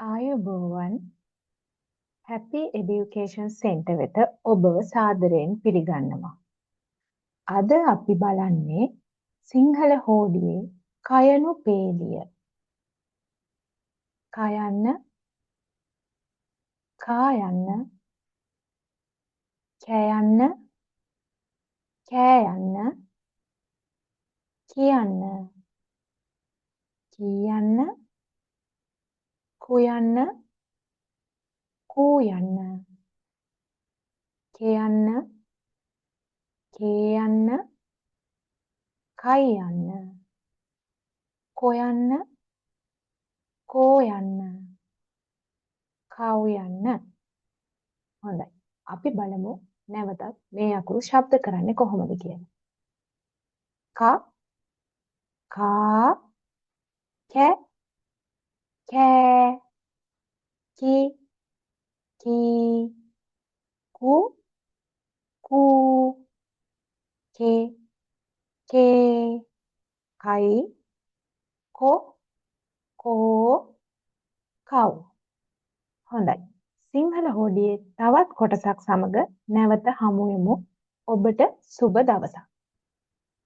ආයුබෝවන් හැපි education centre වෙත ඔබව සාදරයෙන් පිළිගන්නවා. අද අපි බලන්නේ සිංහල හෝඩියේ කයනු පේලිය. කයන්න, කායන්න, කෑයන්න, කෑයන්න, කියන්න, කීයන්න, කුයන්න, කූයන්න, කියන්න, කේයන්න, කයියන්න, කොයන්න, කෝයන්න, කවුයන්න. හොඳයි. අපි බලමු නැවතත් මේ අකුරු ශබ්ද කරන්නේ කොහොමද කියලා. ක, කා, කැ, කෑ, කි, කී, කු, කූ, කෙ, කේ, කයි, කො, කෝ, කව්. හොඳයි. සිංහල හෝඩියේ තවත් කොටසක් සමග නැවත හමු වෙමු. ඔබට සුබ දවසක්.